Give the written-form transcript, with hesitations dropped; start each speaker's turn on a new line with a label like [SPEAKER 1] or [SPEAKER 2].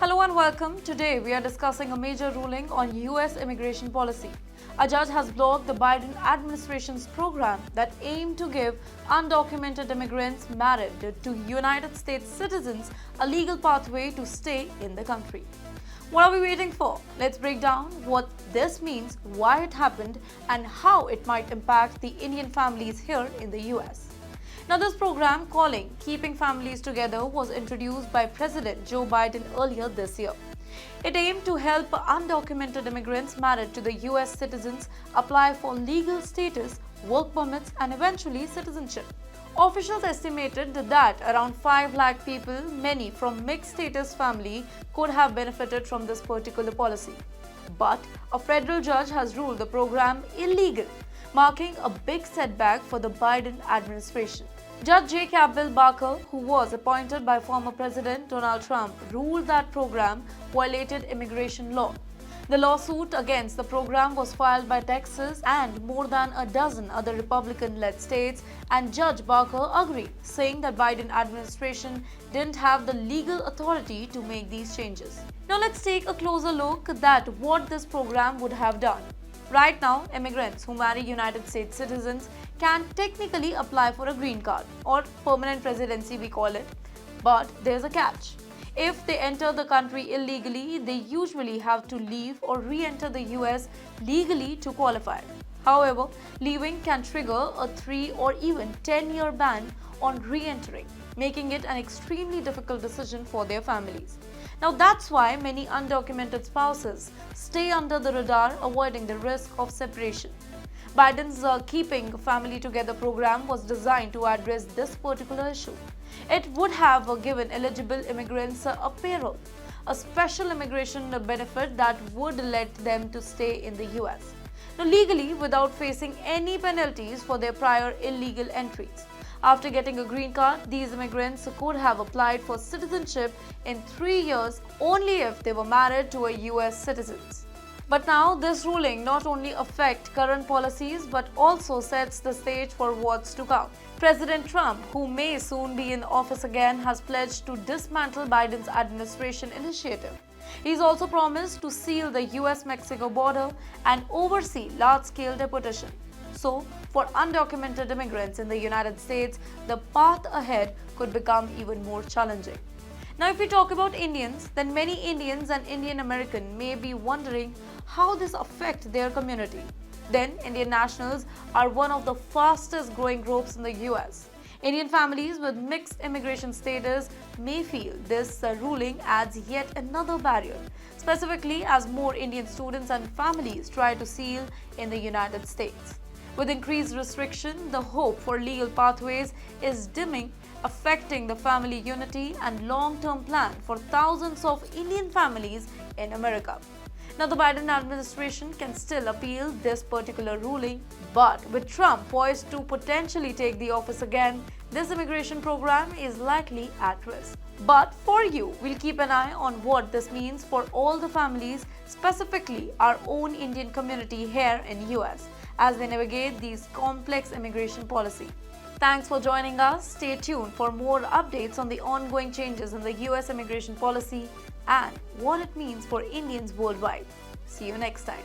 [SPEAKER 1] Hello and welcome. Today we are discussing a major ruling on US immigration policy. A judge has blocked the Biden administration's program that aimed to give undocumented immigrants married to United States citizens a legal pathway to stay in the country. What are we waiting for? Let's break down what this means, why it happened, and how it might impact the Indian families here in the US. Now, this program calling Keeping Families Together was introduced by President Joe Biden earlier this year. It aimed to help undocumented immigrants married to the US citizens apply for legal status, work permits, and eventually citizenship. Officials estimated that around 5 lakh people, many from mixed status family, could have benefited from this particular policy. But a federal judge has ruled the program illegal, marking a big setback for the Biden administration. Judge J. Campbell Barker, who was appointed by former President Donald Trump, ruled that program violated immigration law. The lawsuit against the program was filed by Texas and more than a dozen other Republican-led states, and Judge Barker agreed, saying that Biden administration didn't have the legal authority to make these changes. Now let's take a closer look at what this program would have done. Right now, immigrants who marry United States citizens can technically apply for a green card, or permanent residency we call it, but there's a catch. If they enter the country illegally, they usually have to leave or re-enter the US legally to qualify. However, leaving can trigger a 3 or even 10-year ban on re-entering, making it an extremely difficult decision for their families. Now that's why many undocumented spouses stay under the radar, avoiding the risk of separation. Biden's Keeping Family Together program was designed to address this particular issue. It would have given eligible immigrants a payroll, a special immigration benefit that would let them to stay in the US. Now, legally, without facing any penalties for their prior illegal entries. After getting a green card, these immigrants could have applied for citizenship in 3 years only if they were married to a US citizen. But now this ruling not only affects current policies but also sets the stage for what's to come. President Trump, who may soon be in office again, has pledged to dismantle Biden's administration initiative. He's also promised to seal the US-Mexico border and oversee large-scale deportation. So, for undocumented immigrants in the United States, the path ahead could become even more challenging. Now, if we talk about Indians, then many Indians and Indian Americans may be wondering how this affects their community. Then, Indian nationals are one of the fastest growing groups in the US. Indian families with mixed immigration status may feel this ruling adds yet another barrier, specifically as more Indian students and families try to settle in the United States. With increased restriction, the hope for legal pathways is dimming, affecting the family unity and long-term plan for thousands of Indian families in America. Now, the Biden administration can still appeal this particular ruling, but with Trump poised to potentially take the office again, this immigration program is likely at risk. But for you, we'll keep an eye on what this means for all the families, specifically our own Indian community here in US, as they navigate these complex immigration policy. Thanks for joining us. Stay tuned for more updates on the ongoing changes in the US immigration policy and what it means for Indians worldwide. See you next time.